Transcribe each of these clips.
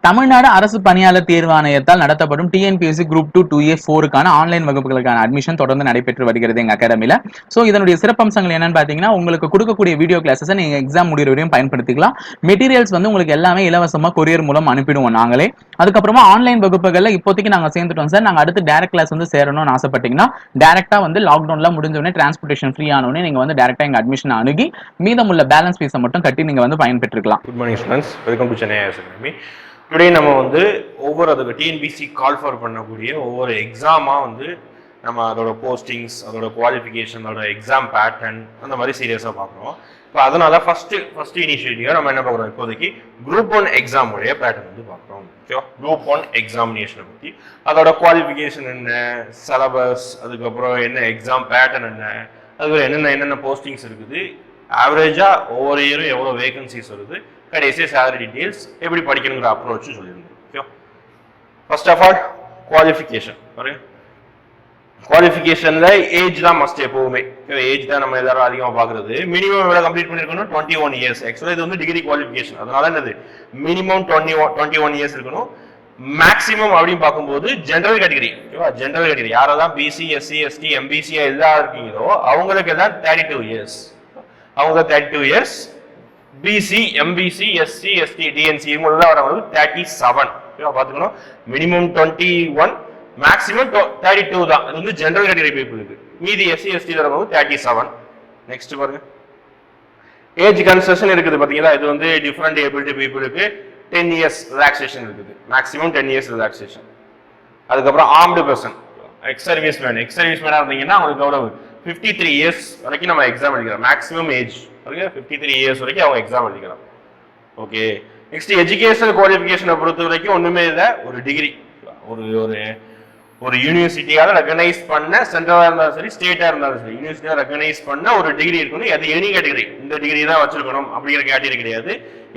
தமிழ்நாடு அரசு பணியாளர் தேர்வாணையத்தால் நடத்தப்படும் டிஎன்பிஎஸ்சி குரூப் 2 2A 4க்கான ஆன்லைன் வகுப்புகளுக்கான அட்மிஷன் தொடர்ந்து நடைபெற்று வருகிறது எங்க அகாடமில. சோ இதனுடைய சிறப்பம்சங்கள் என்னன்னு பாத்தீங்கன்னா, உங்களுக்கு கொடுக்கக்கூடிய வீடியோ கிளாஸஸ் நீங்க எக்ஸாம் முடிகிற வரையும் பயன்படுத்திக்கலாம். மெட்டீரியல்ஸ் வந்து உங்களுக்கு எல்லாமே இலவசமா கொரியர் மூலம் அனுப்பிடுவோம் நாங்களே. அதுக்கப்புறமா ஆன்லைன் வகுப்புகள்ல இப்போதைக்கு நாங்க சேர்ந்துட்டோம் சார். நாங்க அடுத்து டைரக்ட் கிளாஸ் வந்து சேரணும்னு ஆசைப்பட்டீங்கன்னா டைரக்டா வந்து லாக்டவுன்ல முடிஞ்ச உடனே டிரான்ஸ்போர்டேஷன் ஃப்ரீ ஆனோடனே நீங்க வந்து டைரக்டா எங்க அட்மிஷன் அணுகி மீதமுள்ள பேலன்ஸ் ஃபீஸை மட்டும் கட்டி நீங்க வந்து பயன்பெற்றுக்கலாம். Good morning students, welcome to Chennai IAS academy. Today நம்ம வந்து ஒவ்வொரு அதுக்கு டிஎன்பிசி கால் ஃபார் பண்ணக்கூடிய ஒவ்வொரு எக்ஸாமாக வந்து நம்ம அதோட போஸ்டிங்ஸ், அதோட குவாலிஃபிகேஷன், அதோட எக்ஸாம் பேட்டர்ன் அந்த மாதிரி சீரியஸாக பார்க்குறோம். இப்போ அதனால ஃபர்ஸ்ட் இனிஷியேட்டிவாக நம்ம என்ன பார்க்குறோம், இப்போதைக்கு குரூப் 1 எக்ஸாம் உடைய பேட்டர்ன் வந்து பார்க்குறோம். ஓகேவா, குரூப் 1 எக்ஸாமினேஷனை பற்றி அதோட குவாலிஃபிகேஷன் என்ன, சிலபஸ், அதுக்கப்புறம் என்ன எக்ஸாம் பேட்டர்ன் என்ன, அதுக்கப்புறம் என்னென்ன போஸ்டிங்ஸ் இருக்குது, ஆவரேஜாக ஒவ்வொரு இயரும் எவ்வளோ வேகன்சிஸ் வருது, கடைசியாக சேலரி டீட்டெயில்ஸ், எப்படி படிக்கணுங்கிற அப்ரோச்சும் சொல்லியிருந்தோம். Okay, first of all qualification பாருங்க. குவாலிஃபிகேஷன்ல ஏஜ் தான் மஸ்ட் எப்பவுமே. ஏஜ் தான் நம்ம எல்லாரும் அதிகமாக பார்க்கறது. மினிமம் எவ்வளோ கம்ப்ளீட் பண்ணிருக்கணும், 21 இயர்ஸ். ஆக்சுவலாக இது வந்து டிகிரி குவாலிஃபிகேஷன், அதனால என்னது மினிமம் 21 இயர்ஸ் இருக்கணும். மேக்ஸிமம் அப்படின்னு பார்க்கும்போது ஜென்ரல் கேட்டகரி, ஓகேவா, ஜென்ரல் கேட்டகரி யாரெல்லாம் பிசி, எஸ்சி, எஸ்டி, எம்பிசி எல்லாம் இருக்கீங்களோ அவங்களுக்கு எல்லாம் 32 இயர்ஸ். அவங்க 32 years. BC, MBC, SC, ST, DNC இவங்களெல்லாம் வரவங்க 37. பார்த்துக்கணும். மினிமம் 21, மேக்ஸிமம் 32 தான். இது வந்து ஜென்ரல் கேட்டகரி பீப்புளுக்கு. மீதி எஸ்சி, எஸ்டி வரவங்க 37. நெக்ஸ்ட் பாருங்க, ஏஜ் கன்செஷன் இருக்குது பாத்தீங்களா. இது வந்து டிஃபரெண்ட் ஏபிலிட்டி பீப்புளுக்கு 10 இயர்ஸ் ரிலாக்ஸேஷன் இருக்குது. Maximum 10 years relaxation. அதுக்கப்புறம் ஆர்ம்டு பர்சன், எக்ஸ் சர்வீஸ்மேன் இருந்தீங்கன்னா அவங்களுக்கு எவ்வளவு 53 இயர்ஸ் வரைக்கும் நம்ம எக்ஸாம் எழுதிக்கலாம். மேக்ஸிமம் ஏஜ் 53 இயர்ஸ் வரைக்கும் அவங்க எக்ஸாம் எழுதிக்கலாம். ஓகே, நெக்ஸ்ட் எஜுகேஷனல் குவாலிஃபிகேஷனை பொறுத்த வரைக்கும் ஒண்ணுமே இல்லை, ஒரு டிகிரி, ஒரு யூனிவர்சிட்டியால ரெகனைஸ் பண்ண, சென்ட்ரலா இருந்தாலும் சரி, ஸ்டேட்டா இருந்தாலும் சரி, யூனிவர்சிட்டியா ரெகனைஸ் பண்ண ஒரு டிகிரி இருக்கணும். அது எனி கேட்டகரி, இந்த டிகிரி தான் வச்சிருக்கணும் அப்படிங்கிற கேட்டகரி கிடையாது.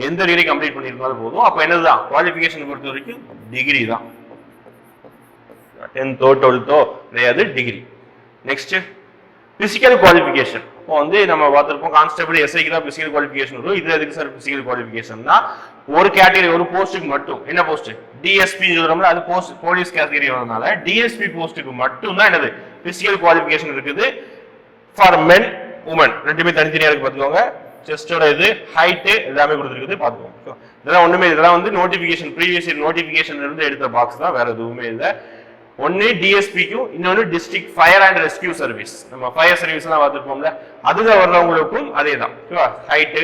எந்த டிகிரி கம்ப்ளீட் பண்ணிருந்தாலும் போதும். அப்ப என்னதுதான் குவாலிஃபிகேஷன் பொறுத்த வரைக்கும் டிகிரி தான். 10th 12th கிடையாது, டிகிரி. Next physical qualification. இப்போ வந்து நம்ம பார்த்துருப்போம் கான்ஸ்டபிள், எஸ்ஐக்கு தான் பிசிக்கல் குவாலிஃபிகேஷன் வரும். இது எதுக்கு சார் பிசிக்கல் குவாலிஃபிகேஷன்னா, ஒரு கேட்டகரி, ஒரு போஸ்ட்டுக்கு மட்டும். என்ன போஸ்ட், டிஎஸ்பி சொல்றோம்ல, அது போஸ்ட் போலீஸ் கேட்டகரி வரதுனால டிஎஸ்பி போஸ்ட்டுக்கு மட்டும் தான் என்னது பிசிக்கல் குவாலிஃபிகேஷன் இருக்குது. ஃபார் மென், உமன் ரெண்டுமே தனித்தனியா இருக்கு பார்த்துக்கோங்க. செஸ்டோட இது, ஹைட் எல்லாமே கொடுத்துருக்குது பார்த்துக்கோங்க. இதெல்லாம் ஒண்ணுமே, இதெல்லாம் வந்து நோட்டிபிகேஷன், ப்ரீவியஸ் இயர் நோட்டிபிகேஷன் இருந்து எடுத்த பாக்ஸ் தான், வேற எதுவுமே இல்லை. ஒன்னு டிஎஸ்பிக்கும், இன்னொன்னு district fire and rescue service. நம்ம ஃபயர் சர்வீஸ் எல்லாம் பார்த்துருப்போம்ல, அதுல வர்றவங்களுக்கும் அதே தான். ஹைட்டு,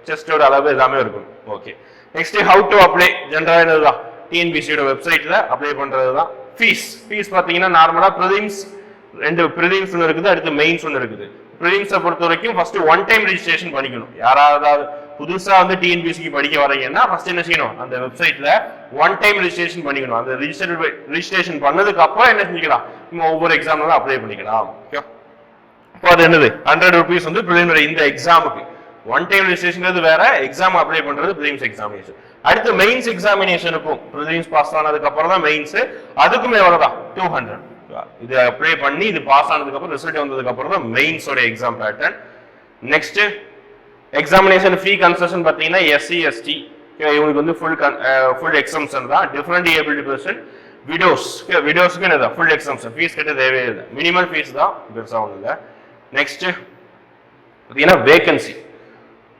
செஸ்டோட அளவு எல்லாமே இருக்கும். Okay, next how to apply. ஜென்ரலா என்னதுதான், டிஎன்பிசியோட வெப்சைட்ல அப்ளை பண்றது தான். ஃபீஸ் பாத்தீங்கன்னா நார்மலா ப்ரிலிம்ஸ், 2 ப்ரிலிம்ஸ் ஒன்று இருக்குது, அடுத்து மெயின்ஸ் ஒன்று இருக்குது. ப்ரிலிம்ஸை பொறுத்த வரைக்கும் ஃபர்ஸ்ட் 1 டைம் ரெஜிஸ்ட்ரேஷன் பண்ணிக்கணும். யாராவது புதுசா வந்து டிஎன்பிசிக்கு படிக்க வரீங்கன்னா ஃபர்ஸ்ட் என்ன செய்யணும், அந்த வெப்சைட்ல 1 டைம் ரெஜிஸ்ட்ரேஷன் பண்ணிக்கணும். அந்த ரெஜிஸ்ட்ரேஷன் பண்ணதுக்கு அப்புறம் என்ன செஞ்சுக்கலாம், நம்ம ஒவ்வொரு எக்ஸாம்ல அப்ளை பண்ணிக்கலாம். ஓகே, இப்போ அது என்னது 100 rupees வந்து ப்ரிலிமினரி இந்த எக்ஸாமுக்கு. 1 டைம் ரெஜிஸ்ட்ரேஷன் வேற, எக்ஸாம் அப்ளை பண்றது ப்ரிலிம்ஸ் எக்ஸாமினேஷன். அடுத்து மெயின்ஸ் எக்ஸாமினேஷனுக்கும், ப்ரிலிம்ஸ் பாஸ் ஆனதுக்கு அப்புறம் தான் மெயின்ஸ், அதுக்குமே எவ்வளவுதான் 200. இது அப்ளை பண்ணி இது பாஸ் ஆனதுக்கு அப்புறம் ரிசல்ட் வந்ததுக்கு அப்புறம் தான் மெயின்ஸோட exam pattern. Next examination fee concession பார்த்தீங்கன்னா எஸ்சி, எஸ்டி இவங்களுக்கு வந்து ஃபுல் எக்ஸம்ஷன் தான். டிஃபரெண்ட் ஏபிலிட்டி பர்சன், விடோஸ்க்கு என்னதான் ஃபுல் எக்ஸம்ஷன், ஃபீஸ் கட்ட தேவையே இல்லை. மினிமம் ஃபீஸ் தான், பெருசாக ஒன்றும் இல்லை. நெக்ஸ்ட் பார்த்தீங்கன்னா வேகன்சி.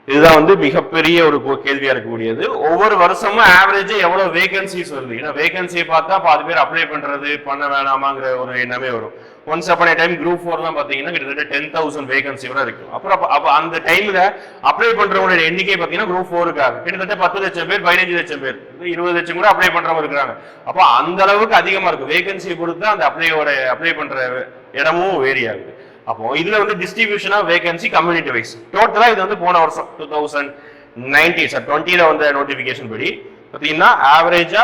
இதுதான் வந்து மிகப்பெரிய ஒரு கேள்வியா இருக்கக்கூடியது. ஒவ்வொரு வருஷமும் ஆவரேஜா எவ்வளவு வேகன்சிஸ் வருது. ஏன்னா வேகன்சியை பார்த்தா பாதி பேர் அப்ளை பண்றது பண்ண வேணாமாங்கிற ஒரு எண்ணமே வரும். ஒன்ஸ் அப்பான் டைம் குரூப் 4 தான் பாத்தீங்கன்னா கிட்டத்தட்ட 10,000 வேகன்சி வரை இருக்கும். அப்புறம் அந்த டைம்ல அப்ளை பண்றவங்களோட எண்ணிக்கை பாத்தீங்கன்னா குரூப் 4க்காக கிட்டத்தட்ட 10 லட்சம் பேர், 15 லட்சம் பேர், 20 லட்சம் கூட அப்ளை பண்றவங்க இருக்காங்க. அப்போ அந்த அளவுக்கு அதிகமா இருக்கும். வேகன்சியை பொறுத்து அந்த அப்ளை பண்ற இடமும் வேரி ஆகுது. அப்போ இதுல வந்து distribution of vacancy community wise. டோட்டலா இது வந்து போன வருஷம் 2020 வந்த நோட்டிபிகேஷன் படி பாத்தீங்கன்னா ஆவரேஜா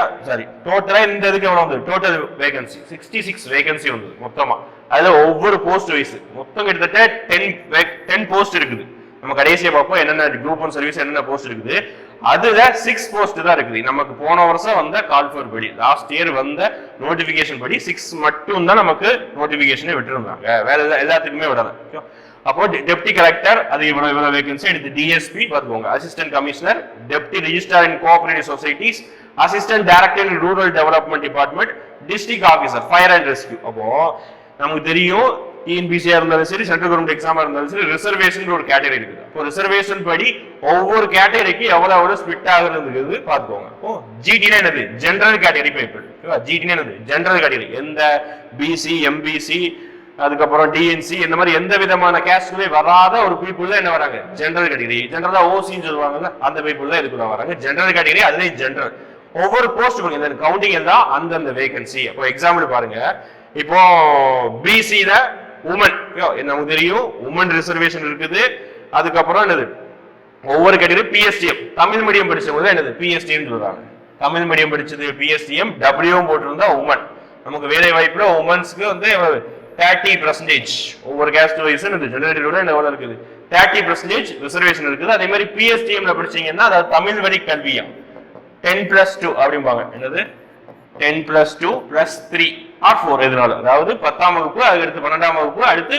டோட்டலா இந்த இதுக்கு எவ்வளவு வந்து டோட்டல் வேகன்சி 66 வேகன்சி வந்து மொத்தமா. அதுல ஒவ்வொரு போஸ்ட் வைஸ் மொத்தம் கிட்டத்தட்ட 10 போஸ்ட் இருக்குது. நம்ம கடைசியா பார்ப்போம் என்னென்ன குரூப் 1 சர்வீஸ் என்னென்ன போஸ்ட் இருக்குது. அதுல 6 போஸ்ட் தான் இருக்குது. நமக்கு போன வருஷம் வந்த கால் ஃபார் படி, லாஸ்ட் இயர் வந்த நோட்டிபிகேஷன் படி 6 மட்டும் தான் நமக்கு நோட்டிபிகேஷனே விட்டுருந்தாங்க. வேற எல்லாத்துக்குமே விடல. அப்போ டெப்டி கலெக்டர் அது இவ்வளவு வேகன்சி. அடுத்து டிஎஸ்பி பார்த்துக்கோங்க, assistant commissioner, deputy registrar in cooperative societies, assistant director in rural development department, district officer fire and rescue. அப்போ நமக்கு தெரியும் டிஎன்பிசியா இருந்தாலும் சரி சென்ட்ரல் கவர்மெண்ட் எக்ஸாமா இருந்தாலும் சரி ரிசர்வேஷன் ஒரு கேட்டகரி இருக்குது. இப்போ ரிசர்வேஷன் படி ஒவ்வொரு கேட்டகரிக்கு எவ்வளவு ஸ்பிட் ஆகுறது பாத்துக்கோங்க. இப்போ ஜிடினா என்னது ஜெனரல் கேட்டகரி பீப்புள். ஜிடினா என்னது ஜெனரல் கேட்டகரி. எந்த பிசி எம்பிசி அதுக்கப்புறம் டிஎன்சி இந்த மாதிரி எந்த விதமான கேஸ்ட்லயே வராத ஒரு பீப்புள் தான் என்ன வராங்க ஜெனரல் கேட்டகரி. ஜெனரலா ஓசின்னு சொல்லுவாங்கல்ல அந்த பீப்புள் தான் இதுக்குள்ள வராங்க ஜெனரல் கேட்டகரி. அதுலயும் ஜெனரல் ஒவ்வொரு போஸ்ட் இந்த கவுண்டிங் எல்லாம் அந்தந்த வேகன்சி. இப்போ எக்ஸாம்பிள் பாருங்க, இப்போ பிசில உமன் நமக்கு தெரியும் உமன் ரிசர்வேஷன் இருக்குது. அதுக்கப்புறம் என்னது ஒவ்வொரு கேட்டகரி பிஎஸ்டிஎம் தமிழ் மீடியம் படிச்சவங்க என்னது பிஎஸ்டிஎம் சொல்றாங்க. தமிழ் மீடியம் படிச்சது பிஎஸ்டிஎம், டபிள்யூவும் போட்டிருந்தா உமன். நமக்கு வேலை வாய்ப்புல உமன்ஸ்க்கு வந்து 30% ஒவ்வொரு கேஸ்ட் வைஸ் ஜெனரேட்டரோட எவ்வளவு இருக்குது 30% ரிசர்வேஷன் இருக்குது. அதே மாதிரி பிஎஸ்டிஎம்ல படிச்சீங்கன்னா அதாவது தமிழ் வழி கல்வியா 10+2 அப்படிம்பாங்க. என்னது 10+2 +3 or 4 எதனால அதாவது 10ஆம் வகுப்பு அடுத்து 12ஆம் வகுப்பு அடுத்து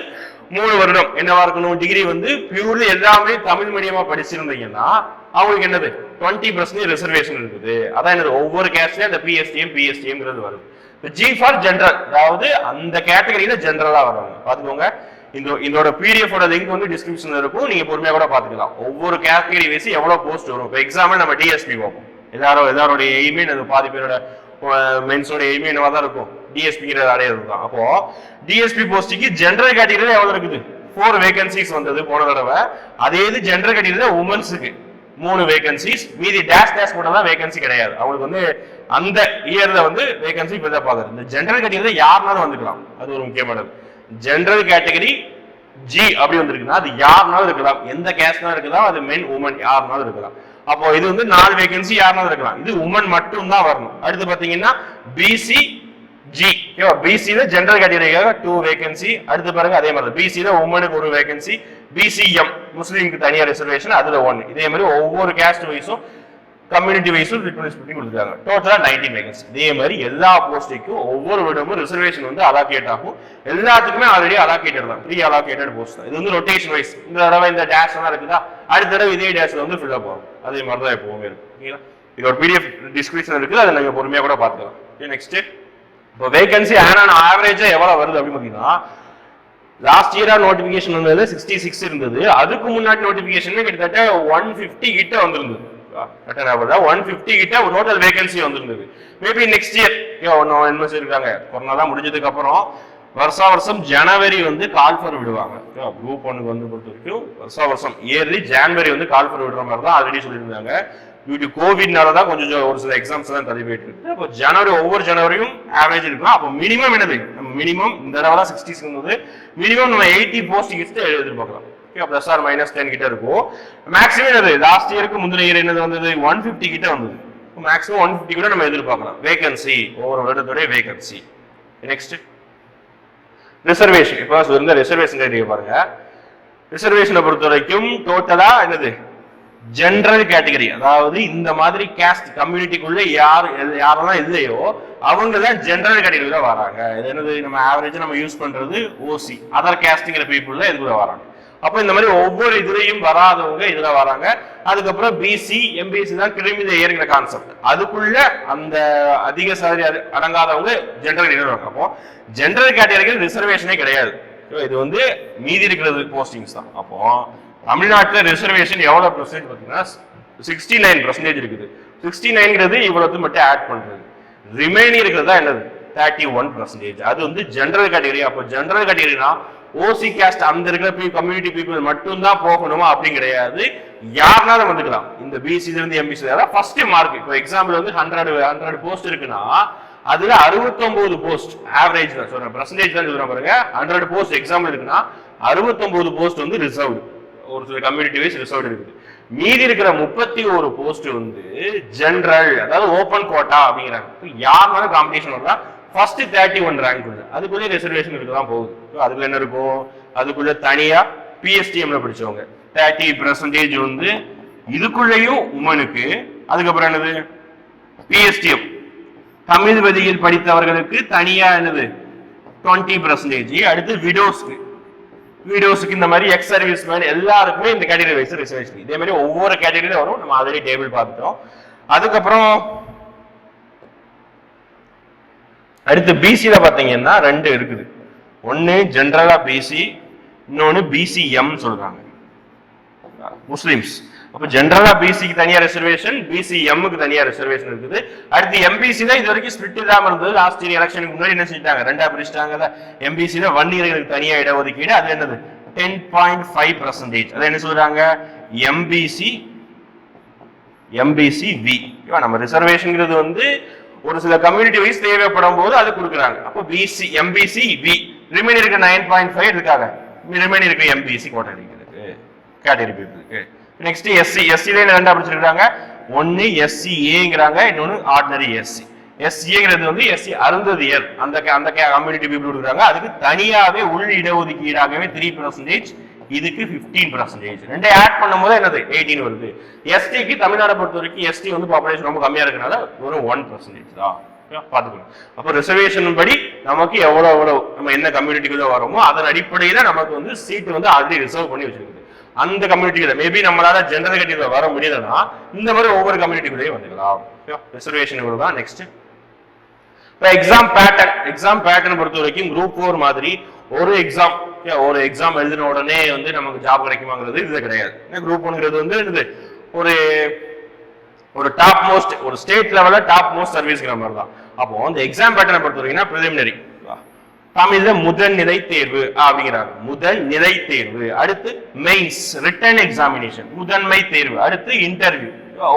3 வருடம் என்னவா இருக்கணும் டிகிரி வந்து பியூர்லி எல்லாமே தமிழ் மீடியமா படிச்சிருந்தீங்கன்னா அவங்களுக்கு என்னது 20% ரிசர்வேஷன் இருக்குது. அதான் என்னது ஒவ்வொரு கேஸ்ட்லயும் அந்த பிஎஸ்டிஎம்ங்கிறது வரும். ஜி ஃபார் ஜெனரல் அதாவது அந்த கேட்டகரியில ஜெனரலா வர்றாங்க. பாத்துக்கோங்க, இதோட பிடிஎஃப் லிங்க் வந்து டிஸ்கிரிப்ஷன்ல இருக்கும், நீங்க பொறுமையா கூட பாத்துக்கலாம். ஒவ்வொரு கேட்டகரி வைஸ் எவ்வளவு போஸ்ட் வரும். இப்போ எக்ஸாம்பிள் நம்ம டிஎஸ்பி பார்ப்போம். எல்லாரோட எய்மே பாதி பேரோட மென்ஸோட எய்மே என்னவா தான் இருக்கும் டிஎஸ்பிங்கிற அடையிறது தான். அப்போ டிஎஸ்பி போஸ்டிக்கு ஜெனரல் கேட்டகரியில எவ்வளவு இருக்குது 4 வேகன்சிஸ் வந்தது போன தடவை. அதே இது ஜெனரல் கேட்டகரியில உமன்ஸுக்கு 3 வேகன்சிஸ், மீதி டேஷ் கூட தான் வேகன்சி கிடையாது. அவங்களுக்கு வந்து அந்த இயர்ல வந்து வேகன்சி இப்பதான் பாக்குறது. இந்த ஜெனரல் கேட்டகரியில யாருனாலும் வந்துக்கலாம், அது ஒரு முக்கியமானது. ஜெனரல் கேட்டகரி ஜி அப்படி வந்திருக்குன்னா அது யாருனாலும் இருக்கலாம், எந்த கேஸ்ட்னாலும் இருக்கலாம், அது மென் உமன் யாருனாலும் இருக்கலாம். அப்போ இது வந்து 4 வேகன்சி யாருனாலும் இருக்கலாம், இது உமன் மட்டும் தான் வரணும். அடுத்து பாத்தீங்கன்னா பிசி ஜி பிசில ஜெனரல் கேட்டகரிக்காக 2 வேகன்சி. அடுத்து பாருங்க அதே மாதிரி பிசில உமனுக்கு 1 வேகன்சி, பிசிஎம் முஸ்லீமுக்கு தனியா ரிசர்வேஷன் அதுல 1. இதே மாதிரி ஒவ்வொரு கேஸ்ட் வைஸும் கம்யூனிட்டி வைஸும் ரிக்வெஸ்ட் பண்ணி கொடுத்துருக்காங்க. டோட்டலா 19 வேகன்சி. இதே மாதிரி எல்லா போஸ்டுக்கும் ஒவ்வொரு விடமும் ரிசர்வேஷன் வந்து அலாகேட் ஆகும். எல்லாத்துக்குமே ஆல்ரெடி அலாகேட்டட் தான், ப்ரீ அலாகேட்டட் போஸ்ட் தான். இது வந்து ரொட்டேஷன் வைஸ். இந்த தடவை இந்த டேஷ் எல்லாம் இருக்குதா, அடுத்த தடவை இதே டேஷ்ல வந்து ஃபில் அப் ஆகும். அதே மாதிரி தான் எப்பவுமே இருக்கும். ஓகேங்களா, இது ஒரு பிடிஎஃப் டிஸ்கிரிப்ஷன் இருக்குது, அதை நீங்க பொறுமையா கூட பாத்துக்கலாம். நெக்ஸ்ட் இப்போ வேகன்சி ஆவரேஜா எவ்வளவு வருது அப்படின்னு பாத்தீங்கன்னா லாஸ்ட் இயரா நோட்டிபிகேஷன் வந்தது 66 இருந்தது. அதுக்கு முன்னாடி நோட்டிபிகேஷன் கிட்டத்தட்ட 150 கிட்ட வந்திருந்தது. 150 கிட்ட டோட்டல் வேகன்சி வந்திருந்தது. மேபி நெக்ஸ்ட் இயர் என்ன இருக்காங்க கொரோனா தான் முடிஞ்சதுக்கு அப்புறம் வருஷம் ஜனவரி வந்து கால் ஃபார் விடுவாங்க. குரூப் 1க்கு வந்து பொறுத்த வரைக்கும் வருஷம் இயர்லி ஜனவரி வந்து கால் ஃபார் விடுற மாதிரி தான் ஆல்ரெடி சொல்லியிருந்தாங்க. டியூ டு கோவிட்னால தான் கொஞ்சம் ஒரு சில எக்ஸாம்ஸ் தான் தள்ளி போயிட்டு இருக்கு. அப்போ ஜனவரி ஒவ்வொரு ஜனவரியும் ஆவரேஜ் இருக்கும். அப்போ மினிமம் என்னது மினிமம் இந்த தடவை 60 இருந்தது, மினிமம் நம்ம 80 போஸ்ட் கிட்ட எதிர்பார்க்கலாம். பிளஸ் ஆர் மைனஸ் 10 கிட்ட இருக்கும். மேக்ஸிமம் என்னது லாஸ்ட் இயருக்கு முந்தின இயர் என்னது வந்தது 150 கிட்ட வந்தது. மேக்ஸிமம் 150 கூட நம்ம எதிர்பார்க்கலாம் வேகன்சி, ஒவ்வொரு வருடத்தோட வேகன்சி. Next reservation. இப்போ இருந்த ரிசர்வேஷன் பாருங்க. ரிசர்வேஷனை பொறுத்த வரைக்கும் டோட்டலா என்னது ஜெனரல் கேட்டகரி, அதாவது இந்த மாதிரி கேஸ்ட் கம்யூனிட்டிக்குள்ள யாரெல்லாம் இல்லையோ அவங்க தான் ஜெனரல் கேட்டகரியில வராங்க. இது என்னது நம்ம ஆவரேஜா நம்ம யூஸ் பண்றது ஓசி அதர் கேஸ்ட்ங்கிற பீப்புள்ல இதுக்குள்ள வராங்க. அப்ப இந்த மாதிரி ஒவ்வொரு இதுலயும் வராதவங்க இதுல வராங்க. அதுக்கப்புறம் பிசி எம்பிசி தான் கிரிமித ஏறுகிற கான்செப்ட், அதுக்குள்ள அந்த அதிக சாதி அடங்காதவங்க ஜெனரல் கேட்டகரி. அப்போ ஜெனரல் கேட்டகரிக்கு ரிசர்வேஷனே கிடையாது. இது வந்து மீதி இருக்கிறது போஸ்டிங்ஸ் தான். அப்போ தமிழ்நாட்டில் ரிசர்வேஷன் எவ்வளவு பெர்சன்டேஜ் பார்த்தீங்கன்னா 69% இருக்குது. 69ங்கிறது இவ்வளவு மட்டும் ஆட் பண்றது, ரிமைனிங் இருக்கிறது தான் என்னது 31%. அது வந்து ஜெனரல் கேட்டகரி. அப்போ ஜெனரல் கேட்டகரினா ஓசி கேஸ்ட் அந்த இருக்கிற கம்யூனிட்டி பீப்புள் மட்டும் தான் போகணுமா அப்படின்னு கிடையாது, யாருனாலும் வந்துக்கலாம். இந்த பிசில இருந்து எம்பிசி ஃபர்ஸ்ட் மார்க். இப்போ எக்ஸாம்பிள் வந்து 100 போஸ்ட் இருக்குன்னா அதுல 69 போஸ்ட் ஆவரேஜ் தான் சொல்றேன், பெர்சன்டேஜ் தான் சொல்றேன் பாருங்க. 100 போஸ்ட் எக்ஸாம்பிள் இருக்குன்னா 69 போஸ்ட் வந்து ரிசர்வ்டு, ஒரு சில கம்யூனிட்டி வைஸ் ரிசர்வ்டு இருக்குது. மீதி இருக்கிற 31 போஸ்ட் வந்து ஜெனரல், அதாவது ஓபன் கோட்டா அப்படிங்கிறாங்க. யாருனாலும் காம்படிஷன் வரலாம். ஃபர்ஸ்ட் 31 ரேங்க் உள்ள அதுக்குள்ளே ரிசர்வேஷன் இருக்குதான் போகுது. அதுக்குள்ள என்ன இருக்கும், அதுக்குள்ள தனியா பிஎஸ்டிஎம்ல படிச்சவங்க 30% வந்து இதுக்குள்ளேயும் உமனுக்கு. அதுக்கப்புறம் என்னது பிஎஸ்டிஎம் தமிழ் வழியில் படித்தவர்களுக்கு தனியா என்னது 20%. அடுத்து விடோஸ்க்கு இந்த மாதிரி எக்ஸ் சர்வீஸ் மேன் எல்லாருக்குமே இந்த கேட்டகரி வைஸ் ரிசர்வேஷன். இதே மாதிரி ஒவ்வொரு கேட்டகரியில வரும், நம்ம ஆல்ரெடி டேபிள் பார்த்துட்டோம். அதுக்கப்புறம் அடுத்து பிசில பாத்தீங்கன்னா ரெண்டு இருக்குது. ஒன்னு ஜெனரலா பிசி, இன்னொன்னு பிசிஎம் சொல்றாங்க முஸ்லிம்ஸ். அப்ப ஜெனரலா பிசிக்கு தனியா ரிசர்வேஷன், பிசிஎம்க்கு தனியா ரிசர்வேஷன் இருக்குது. அடுத்து எம்பிசி தான் இது வரைக்கும் ஸ்பிளிட் இல்லாம இருந்தது. லாஸ்ட் இயர் எலெக்ஷனுக்கு முன்னாடி என்ன செஞ்சாங்க, ரெண்டா பிரிச்சுட்டாங்க. எம்பிசில வன்னியர்களுக்கு தனியா இடஒதுக்கீடு, அது என்னது 10.5%. அது என்ன சொல்றாங்க, எம்பிசி வி. நம்ம ரிசர்வேஷன்ங்கிறது வந்து ஒரு சில கம்யூனிட்டி வைஸ் தேவைப்படும் போது அது கொடுக்குறாங்க. அப்போ பிசி எம்பிசி வி, ரிமைன் இருக்க 9.5 இதுக்காக, ரிமைன் இருக்க எம்பிசி கோட்டரிகளுக்கு கேட்டகரி பீப்புளுக்கு. நெக்ஸ்ட் எஸ்சி, எஸ்சில ரெண்டா பிடிச்சிருக்காங்க. ஒன்னு எஸ்சிஏங்கிறாங்க, இன்னொன்னு ஆர்டினரி எஸ்சி. எஸ்சிங்கிறது வந்து எஸ்சி அருந்ததியர், அந்த கம்யூனிட்டி பீப்புள் கொடுக்குறாங்க. அதுக்கு தனியாவே உள் இடஒதுக்கீடாகவே 3%, இதுக்கு 15%. ரெண்டே ஆட் பண்ணும்போது என்னது 18 வருது. எஸ்டிக்கு தமிழ்நாடு பொறுத்த வரைக்கும் எஸ்டி வந்து பாப்புலேஷன் ரொம்ப கம்மியா இருக்கனால ஒரு 1% தான் பாத்துக்கணும். அப்ப ரிசர்வேஷன் படி நமக்கு எவ்வளவு நம்ம என்ன கம்யூனிட்டிக்குள்ள வரோமோ அதன் அடிப்படையில நமக்கு வந்து சீட் வந்து ஆல்ரெடி ரிசர்வ் பண்ணி வச்சிருக்கு. அந்த கம்யூனிட்டிக்குள்ள மேபி நம்மளால ஜெனரல் கேட்டகரியில வர முடியலன்னா இந்த மாதிரி ஒவ்வொரு கம்யூனிட்டிக்குள்ளேயும் வந்துக்கலாம். ரிசர்வேஷன் தான். நெக்ஸ்ட் எக்ஸாம் பேட்டர்ன் பொறுத்த வரைக்கும் குரூப் 4 மாதிரி ஒரு எக்ஸாம் எழுதின உடனே வந்து நமக்கு ஜாப் கிடைக்குமாங்கிறது இது கிடையாது. குரூப் 1ங்கிறது வந்து ஒரு டாப் மோஸ்ட், ஒரு ஸ்டேட் லெவல்ல டாப் மோஸ்ட் சர்வீஸ்ங்கிற மாதிரி தான். அப்போ அந்த எக்ஸாம் பேட்டர்னை பொறுத்த வரைக்கும் பிரிலிமினரி, தமிழ்ல முதல்நிலை தேர்வு அப்படிங்கிறாங்க. முதல்நிலை தேர்வு, அடுத்து மெயின்ஸ் ரிட்டன் எக்ஸாமினேஷன், முதன்மை தேர்வு, அடுத்து இன்டர்வியூ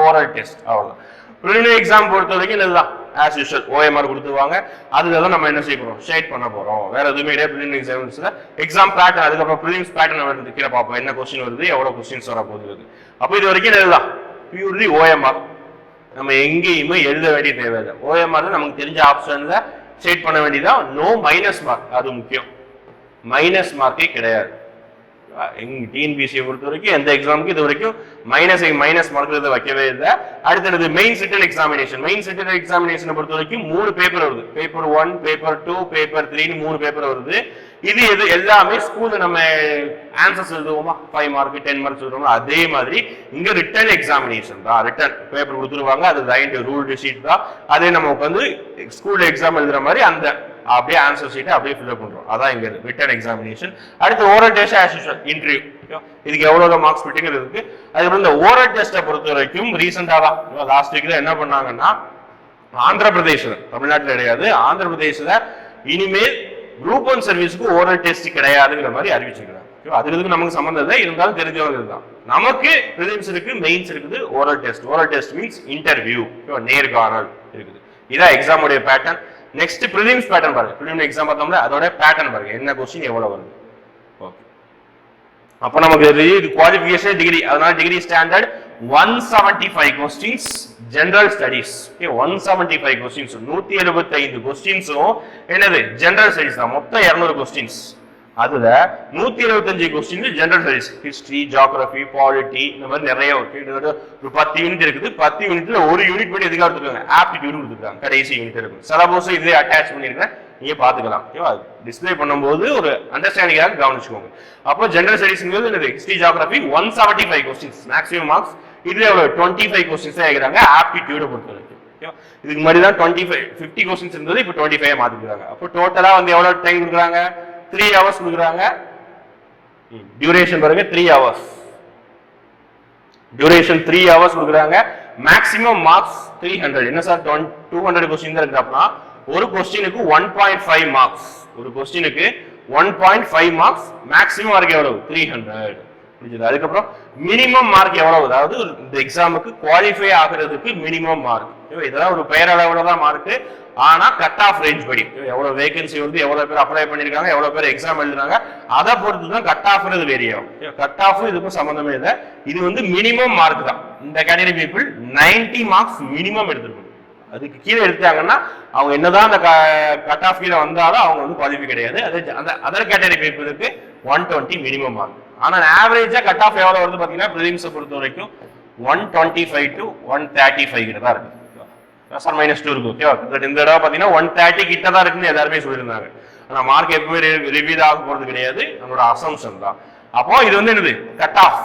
ஓரல் டெஸ்ட். அவ்வளவுதான். பிரிலிமினரி எக்ஸாம் பொறுத்த வரைக்கும் இதுதான் as usual OMR கொடுத்துவாங்க. அதுதான் நம்ம என்ன செய்ய போறோம், ஷேட் பண்ண போறோம். வேற எதுவுமே கிடையாது. பிரிலிமினரி எக்ஸாம்ஸ்ல எக்ஸாம் பேட்டர்ன், அதுக்கப்புறம் பிரிலிம்ஸ் பேட்டர்ன் வருது, கீழே பார்ப்போம் என்ன கொஸ்டின் வருது, எவ்வளவு கொஸ்டின்ஸ் வர போகுது. அப்போ இது வரைக்கும் இதுதான் பியூர்லி OMR. நம்ம எங்கேயுமே எழுத வேண்டிய தேவையில்லை. OMR நமக்கு தெரிஞ்ச ஆப்ஷன்ல ஷேட் பண்ண வேண்டியதான். நோ மைனஸ் மார்க், அது முக்கியம். மைனஸ் மார்க்கே கிடையாது. டிஎன்பிசியை பொறுத்த வரைக்கும் எந்த எக்ஸாமுக்கு இது வரைக்கும் மைனஸ் மார்க் வைக்கவே இல்லை. அடுத்தது mains written examination. Mains written எக்ஸாமினேஷனை பொறுத்த வரைக்கும் 3 பேப்பர் வருது. பேப்பர் 1, பேப்பர் 2, பேப்பர் 3 3 பேப்பர் வருது. இது எல்லாமே ஸ்கூல்ல நம்ம ஆன்சர்ஸ் எழுதுவோமா, 5 மார்க் 10 மார்க் எழுதுவோம். அதே மாதிரி இங்க ரிட்டன் எக்ஸாமினேஷன் தான். ரிட்டன் பேப்பர் கொடுத்துருவாங்க, அது ரைட் ரூல் ஷீட் தான். அதே நமக்கு வந்து ஸ்கூல்ல எக்ஸாம் எழுதுற மாதிரி அந்த அப்படியே ஆன்சர் ஷீட் அப்படியே ஃபில் பண்றோம். அதான் இங்க ரிட்டன் எக்ஸாமினேஷன். அடுத்து oral test as usual interview. இதுக்கு எவ்வளவு மார்க்ஸ் ஃபிட்டிங் இருக்கு. அதுக்கப்புறம் இந்த ஓரல் டெஸ்ட்டை பொறுத்த வரைக்கும் ரீசெண்டா தான் லாஸ்ட் வீக்ல என்ன பண்ணாங்கன்னா, ஆந்திர பிரதேசல, தமிழ்நாட்டில் கிடையாது, ஆந்திர பிரதேசல இனிமேல் குரூப் 1 சர்வீஸ்க்கு ஓரல் டெஸ்ட் கிடையாதுங்கிற மாதிரி அறிவிச்சிருக்காங்க. அதுக்கு நமக்கு சம்பந்தம் இல்லை, இருந்தாலும் தெரிஞ்சவங்க தான். நமக்கு பிரிலிம்ஸ் இருக்கு, மெயின்ஸ் இருக்குது, oral test. Oral test means interview, நேர்காணல் இருக்குது. இதான் எக்ஸாம் உடைய பேட்டர்ன். நெக்ஸ்ட் பிரிலிம்ஸ் பேட்டர்ன் பாருங்க. பிரிலிமினரி எக்ஸாம் பார்த்தோம்ல, அதோட பேட்டர்ன் பாருங்க, என்ன கொஸ்டின் எவ்வளவு வருது. ஓகே, அப்ப நமக்கு இது குவாலிஃபிகேஷன் டிகிரி, அதனால degree standard 175 questions general studies. 175 questions, 175 கொஸ்டின்ஸும் என்னது ஜெனரல் ஸ்டடீஸ் தான். மொத்தம் 200 கொஸ்டின்ஸ். அதுல 125 question general studies, history, geography, polity, இந்த மாதிரி நிறைய ஒரு 10 யூனிட் இருக்குது. 10 யூனிட்ல ஒரு யூனிட் பண்ணி எதுக்காக எடுத்துருக்காங்க, ஆப்டிடியூட் கொடுத்துருக்காங்க. கடைசி யூனிட் இருக்கும். சிலபஸ் இதே அட்டாச் பண்ணிருக்கேன், நீங்க பாத்துக்கலாம். டிஸ்பிளே பண்ணும்போது ஒரு அண்டர்ஸ்டாண்டிங்காக கவனிச்சுக்கோங்க. அப்போ ஜெனரல் ஸ்டடீஸ்ங்கிறது என்னது, history, geography 175 questions maximum marks. இதுல எவ்வளவு 25 கொஸ்டின்ஸ் ஆகிறாங்க ஆப்டிடியூட பொறுத்த வரைக்கும். இதுக்கு மாதிரி தான் 50 கொஸ்டின்ஸ் இருந்தது, இப்போ 25 மாத்திக்கிறாங்க. அப்போ டோட்டலா வந்து எவ்வளவு டைம் கொடுக்குறாங்க, 3 hours கொடுக்குறாங்க. டியூரேஷன் பாருங்க 3 hours. டியூரேஷன் 3 hours கொடுக்குறாங்க. Maximum marks 300. என்ன சார் 200 கொஸ்டின் தான் இருக்கு அப்படின்னா ஒரு கொஸ்டினுக்கு 1.5 மார்க்ஸ். ஒரு கொஸ்டினுக்கு 1.5 மார்க்ஸ். மேக்ஸிமம் மார்க் எவ்வளவு 300. அதுக்கப்புறம் மினிமம் மார்க் எவ்வளவு, அதாவது இந்த எக்ஸாமுக்கு குவாலிஃபை ஆகிறதுக்கு மினிமம் மார்க். இதெல்லாம் ஒரு பெயரளவுல தான் மார்க். ஆனா கட் ஆஃப் ரேஞ்ச் படி எவ்வளவு வேகன்சி வருது, எவ்வளவு பேர் அப்ளை பண்ணிருக்காங்க, எவ்வளவு பேர் எக்ஸாம் எழுதுறாங்க, அதை பொறுத்து தான் கட் ஆஃப் வேரி ஆகும். கட் ஆஃப் இதுக்கும் சம்பந்தமே இல்லை. இது வந்து மினிமம் மார்க் தான். இந்த கேட்டகரி பீப்புள் 90 மார்க்ஸ் மினிமம் எடுத்துருக்கணும். அதுக்கு கீழே எடுத்தாங்கன்னா அவங்க என்னதான் அந்த கட் ஆஃப் கீழே வந்தாலும் அவங்க வந்து குவாலிஃபை கிடையாது. அந்த அதர் கேட்டகரி பீப்புளுக்கு 120 மினிமம் மார்க். ஆனா ஆவரேஜா கட் ஆஃப் எவ்வளவு வருது பாத்தீங்கன்னா பிரிலிம்ஸை பொறுத்த வரைக்கும் 125 to 135 கிட்ட தான் இருக்கு. +- இருக்கும். இந்த தடவை பாத்தீங்கன்னா 130 கிட்ட தான் இருக்குன்னு எல்லாருமே சொல்லியிருந்தாங்க. ஆனா மார்க் எப்பவுமே ரிவீல் ஆக போறது கிடையாது, நம்மளோட அசம்ஷன் தான். அப்போ இது வந்து என்னது கட் ஆஃப்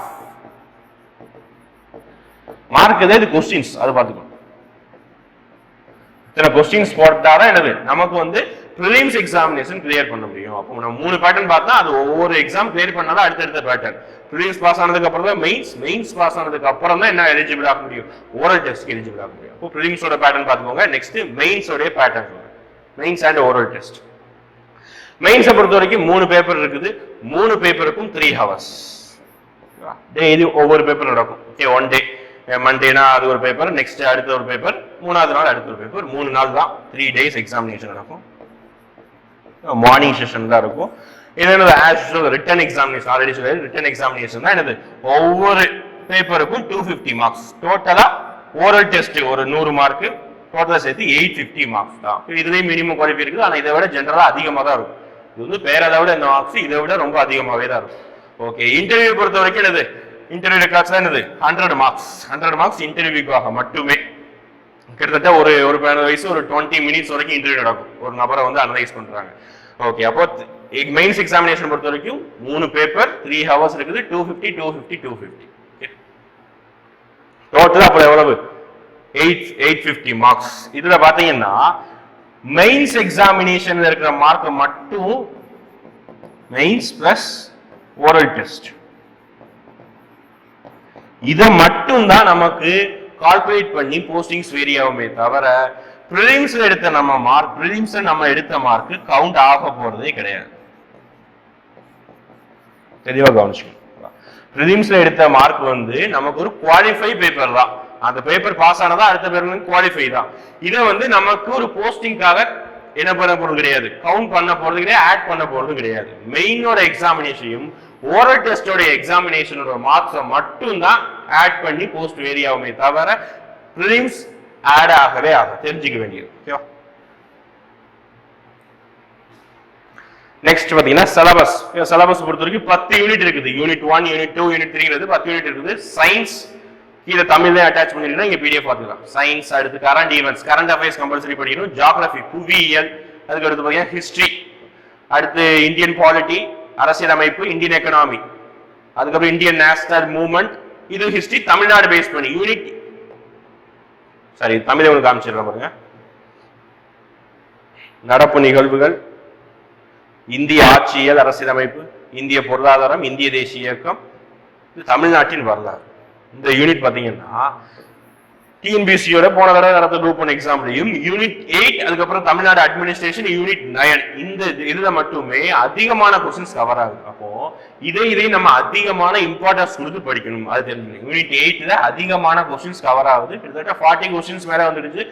மார்க், இது கொஸ்டின்ஸ், அது பார்த்துக்கணும். இத்தனை கொஸ்டின்ஸ் போட்டாதான் என்னது நமக்கு வந்து ப்ரிலிம்ஸ் எக்ஸாமினேஷன் கிளியர் பண்ண முடியும். அப்போ நம்ம 3 பேட்டர்ன் பார்த்தா அது ஒவ்வொரு எக்ஸாம் கிளியர் பண்ணாதான் அடுத்தடுத்த பேட்டர்ன். ப்ரிலிம்ஸ் பாஸ் ஆனதுக்கு அப்புறம் தான் மெயின்ஸ் பாஸ் ஆனதுக்கு அப்புறம் தான் என்ன எலிஜிபிள் ஆக முடியும், ஓரல் டெஸ்ட்க்கு எலிஜிபிள் ஆக முடியும். அப்போ ப்ரிலிம்ஸோட பேட்டர்ன் பார்த்துக்கோங்க. நெக்ஸ்ட் மெயின்ஸோட pattern, mains and oral test. மெயின்ஸை பொறுத்த வரைக்கும் 3 பேப்பர் இருக்குது. 3 பேப்பருக்கும் 3 hours. டெய்லி ஒவ்வொரு பேப்பர் நடக்கும். ஓகே, ஒன் டே மண்டேனா அது ஒரு பேப்பர், நெக்ஸ்ட் அடுத்த ஒரு பேப்பர், 3வது நாள் அடுத்த ஒரு பேப்பர். 3 நாள் தான், 3 days எக்ஸாமினேஷன் நடக்கும். மார்னிங் செஷன் தான் இருக்கும். இது என்னது as usual return examination. Already சொல்லி ரிட்டன் எக்ஸாமினேஷன் தான் என்னது ஒவ்வொரு பேப்பருக்கும் 250 மார்க்ஸ். டோட்டலா ஓரல் டெஸ்ட் ஒரு 100 மார்க், டோட்டலா சேர்த்து 850 மார்க்ஸ் தான். இதுலயும் மினிமம் குவாலிஃபை இருக்குது. ஆனா இதை விட ஜென்ரலா அதிகமா தான் இருக்கும். இது வந்து பேரதை விட இந்த மார்க்ஸ் இதை விட ரொம்ப அதிகமாவே தான் இருக்கும். ஓகே, இன்டர்வியூ பொறுத்த வரைக்கும் என்னது இன்டர்வியூ ரெக்கார்ட்ஸ் தான் என்னது 100 மார்க்ஸ் இன்டர்வியூக்காக மட்டுமே. கிட்டத்தட்ட ஒரு 15 வயசு ஒரு 20 minutes வரைக்கும் இன்டர்வியூ நடக்கும். ஒரு நபரை வந்து அனலைஸ் பண்றாங்க. ஓகே, அப்போ மெயின்ஸ் எக்ஸாமினேஷன் பொறுத்த வரைக்கும் 3 பேப்பர் 3 hours இருக்குது. 250. ஓகே, டோட்டலா அப்போ எவ்வளவு 850 மார்க்ஸ். இதுல பாத்தீங்கன்னா மெயின்ஸ் எக்ஸாமினேஷன்ல இருக்கிற மார்க் மட்டும் மெயின்ஸ் பிளஸ் ஓரல் டெஸ்ட், இத மட்டும் தான் நமக்கு கால்குலேட் பண்ணி போஸ்டிங்ஸ் வேரி ஆகுமே தவிர ப்ரிலிம்ஸ்ல எடுத்த நம்ம எடுத்த மார்க் கவுண்ட் ஆக போறதே கிடையாது. தெளிவா கவனிச்சுக்கணும். ப்ரிலிம்ஸ்ல எடுத்த மார்க் வந்து நமக்கு ஒரு குவாலிஃபை பேப்பர் தான். அந்த பேப்பர் பாஸ் ஆனதா அடுத்த பேப்பர் குவாலிஃபை தான். இதை வந்து நமக்கு ஒரு போஸ்டிங்காக என்ன பண்ண போறது கிடையாது, கவுண்ட் பண்ண போறது கிடையாது, ஆட் பண்ண போறது கிடையாது. மெயினோட எக்ஸாமினேஷனையும் ஓரல் டெஸ்டோட எக்ஸாமினேஷனோட மார்க்ஸை மட்டும் தான் ஆட் பண்ணி போஸ்ட் வேரி ஆகுமே தவிர ப்ரிலிம்ஸ் ஆட் ஆகவே ஆகும். தெரிஞ்சுக்க வேண்டியது. ஓகேவா? நெக்ஸ்ட் பாத்தீங்கன்னா சிலபஸ். சிலபஸ் பொறுத்த வரைக்கும் 10 யூனிட் இருக்குது. யூனிட் 1, யூனிட் 2, யூனிட் 3 10 யூனிட் இருக்குது. சயின்ஸ் கீழே தமிழ்ல அட்டாச் பண்ணிருந்தா இங்க PDF பார்த்துக்கலாம். சயின்ஸ், அடுத்து current events, current affairs compulsory படிக்கணும். ஜியோகிராஃபி, புவியியல், அதுக்கு அடுத்து பாத்தீங்கன்னா ஹிஸ்டரி, அடுத்து இந்தியன் பாலிட்டி, அரசியலமைப்பு, இந்தியன் எக்கனாமி, அதுக்கப்புறம் இந்தியன் நேஷனல் மூவ்மெண்ட். இது ஹிஸ்டரி தமிழ்நாடு பேஸ் பண்ணி யூனிட். சரி, தமிழை உங்களுக்கு காமிச்சிடலாம் பாருங்க. நடப்பு நிகழ்வுகள், இந்திய ஆட்சியல், அரசியலமைப்பு, இந்திய பொருளாதாரம், இந்திய தேசிய இயக்கம், தமிழ்நாட்டின் வரலாறு. இந்த யூனிட் பாத்தீங்கன்னா டிஎன்பிசியோட போன தடவை நடந்த குரூப் 1 எக்ஸாம்லயும் யூனிட் 8, அதுக்கப்புறம் தமிழ்நாடு அட்மினிஸ்ட்ரேஷன் யூனிட் 9, இந்த இதுல மட்டுமே அதிகமான கொஸ்டின்ஸ் கவர் ஆகுது. அப்போ இதை நம்ம அதிகமான இம்பார்ட்டன்ஸ் கொடுத்து படிக்கணும். அது தெரிஞ்சுக்கணும். யூனிட் 8ல அதிகமான கொஸ்டின்ஸ் கவர் ஆகுது. கிட்டத்தட்ட 40 கொஸ்டின்ஸ் மேல வந்துடுச்சு.